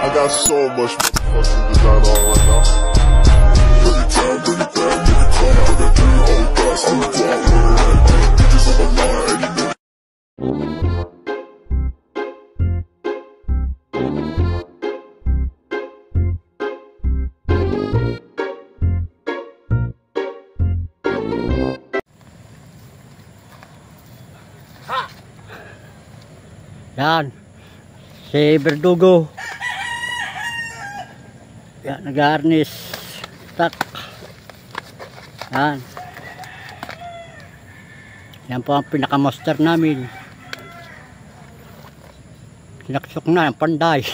I got so much fucking design on right now. Bring it down, bring it down, bring it down. Bring it down, hold fast, I'm down. Bitches on my line, and you know. Yan, si Verdugo. Yan, nag-harness. Tak. Yan. Yan po ang pinaka-master namin. Sinaksok na ang panday.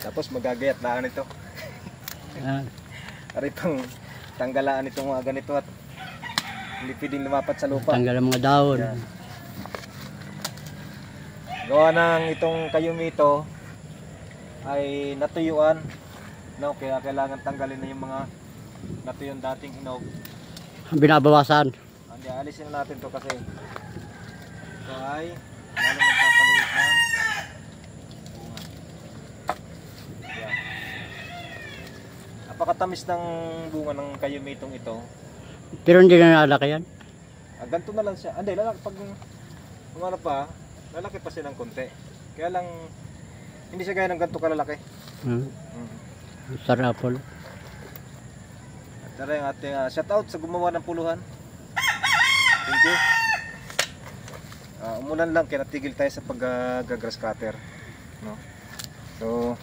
Tapos magagayat laan ito. Yan. Ari pang tanggalaan itong mga ganito at hindi pwedeng lumapat sa lupa. Tanggal ang mga dahon. Yan. Gawa ng itong kayumito ay natuyuan, no? Kaya kailangan tanggalin na yung mga natuyong dating hinog. Binabawasan. Hindi, alisin na natin to kasi ito ay lalo nagpapalit ng bunga. Yan. Napakatamis ng bunga ng kayumitong ito. Pero hindi na nalaki yan. Ganito na lang siya. Hindi, lalaki pag umano pa, lalaki pa siya ng konti. Kaya lang hindi siya gaya ng ganito kalalaki. Sarap po. At tara yung ating shout out sa gumawa ng puluhan. Thank you. Umulan lang kaya natigil tayo sa pag-grass cutter, no? So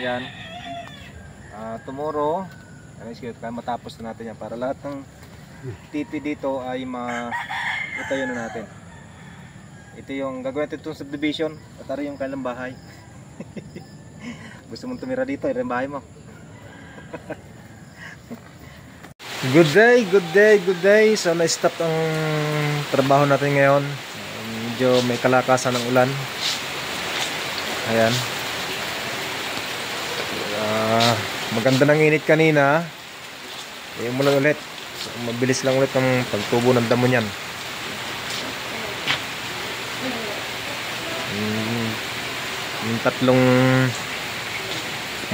yan. Tomorrow matapos na natin yan para lahat ng tipi dito ay itayo na natin. Ito yung gagawin natin itong subdivision at tara yung kanilang bahay. Gusto mong tumira dito, ito yung bahay mo. Good day, good day, good day. So na-stop ang trabaho natin ngayon. Medyo may kalakasan ng ulan. Ayan. Maganda ng init kanina. Umulan ulit. So, mabilis lang ulit ang pagtubo ng damo niyan. Yung tatlong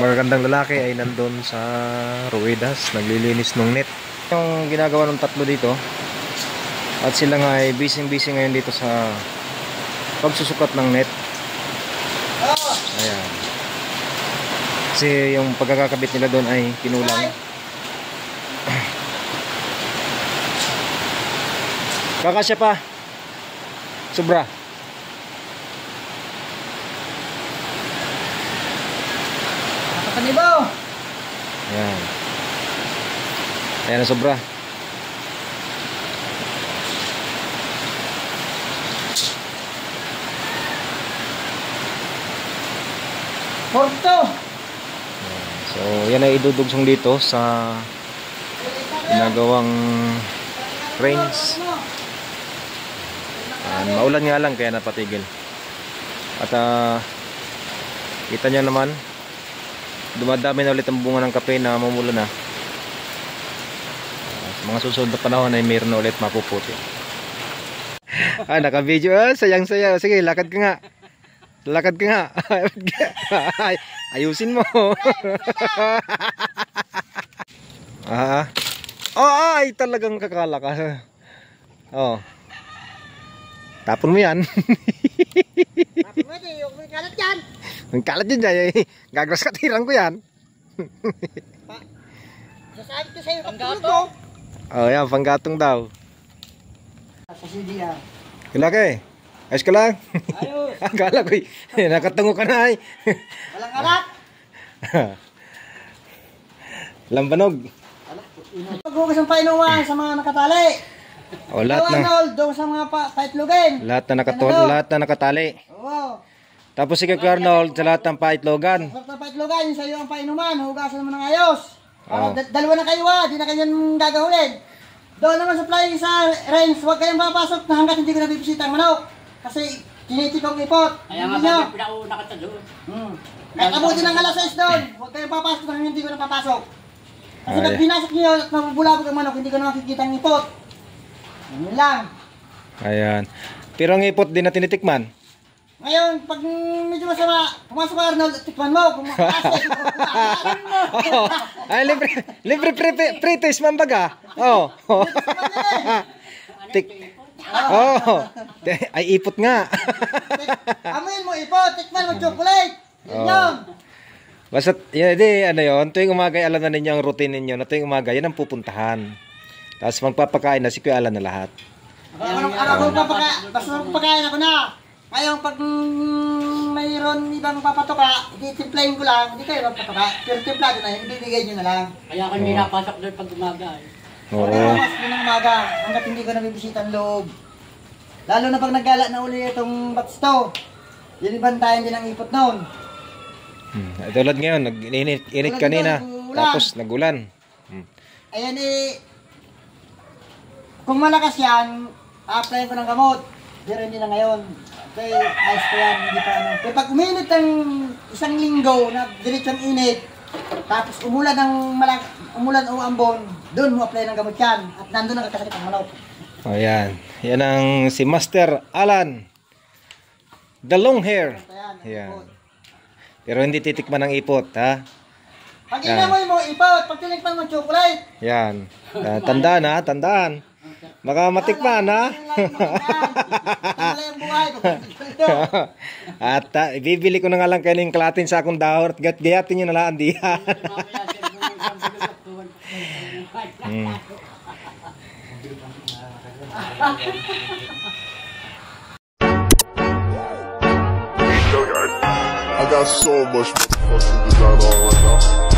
magagandang lalaki ay nandun sa Ruedas, naglilinis ng net. Yung ginagawa ng tatlo dito. At sila nga ay busy ngayon dito sa pagsusukat ng net. Ayan. Kasi yung pagkakakabit nila doon ay kinulang. Kakasya pa. Sobra. Nakakanibaw. Ayan. Ayan na sobra. Porto. So yan ay idudugsong dito sa ginagawang cranes. Maulan nga lang kaya napatigil. At kita nyo naman dumadami na ulit ang bunga ng kape na mamula na. Sa mga susunod na panahon ay mayroon na ulit mapuputi. Naka-video. Sayang saya. Sige, lakad ka nga. Lakad ka nga. Ayusin mo. Ay talagang kakala ka. Tapon mo yan. Tapon mo yung may kalat yan. May kalat yan dyan. Gagras katiran ko yan. Sasabi ko sa'yo, panggatong. Yan, panggatong daw. Sa CD yan. Kilaki, ayos ka lang? Ayos. Akala ko nakatungo ka na ay. Walang alat. Lambanog. Paghugas ang painuman sa mga nakatali. Lahat na. Doon sa mga paitlogin. Lahat na nakatali. Oo. Tapos si Arnold sa lahat ng paitlogan. Sa lahat ng paitlogan, yung sa iyo ang painuman, hugasan mo ng ayos. Dalawa na kayo di na kayo gagahulin. Doon naman sa flying sa range, huwag kayong papasok na hanggat hindi ko nabibisita ang manok. Kasi tinitikong ipot. Kaya nga bakit pinauna ka doon? Kahit abutin ng alas 6 doon, huwag kayong papasok na hindi ko napapasok. Kasi pag pinasok niyo at mabubulabog ang manok, hindi ko na makikita ang ipot. Yun lang. Ayan. Pero ang ipot din na tinitikman. Ngayon, pag medyo masama, pumasok ka Arnold, tikman mo, kung makasay. Ay, libre pre-taste man baga. Oh. Oh. Ay, ipot nga. Amoyin mo ipot, tikman mo chocolate. Yan yun. Basta, ano yun, tuwing umaga, alam na ninyo ang routine ninyo, na tuwing umaga, yan ang pupuntahan. Tapos magpapakain na, si Kuya alam na lahat. Basta magpapakain ako na. Ngayon, pag mayroon ibang papatoka, titimplahin ko lang, hindi kayo magpatoka. Pero timplado na yun, ibibigay nyo na lang. Kaya kami napasok doon pag umaga. Oo. Pero mas din ng umaga, hanggat hindi ko nabibisita ang loob. Lalo na pag naggala na uli itong bats to. Yun bantayan din ang ipot noon. Tulad ngayon, nag-init kanina, tapos nagulan. Ayan kung malakas yan, a-applyan ko ng gamot. Pero hindi na ngayon. Okay, ayos ko yan, hindi pa ano. Pero pag uminit ang isang linggo na diretsong init, tapos umulan o ambon, doon mo apply ng gamot yan. At nandun ang kakasakit ng manok. O yan. Yan ang si Master Alan. The long hair. Yan. Pero hindi titikman ng ipot, ha? Pag inamoy mo ipot, pag tinikman mo chocolate. Yan. Tandaan, ha? Tandaan. Baka matikman, ha? At ibibili ko na nga lang kayo ng kalating sakong dahon at gayatin nyo na lang diyan. I got so much motherfucking design on right now.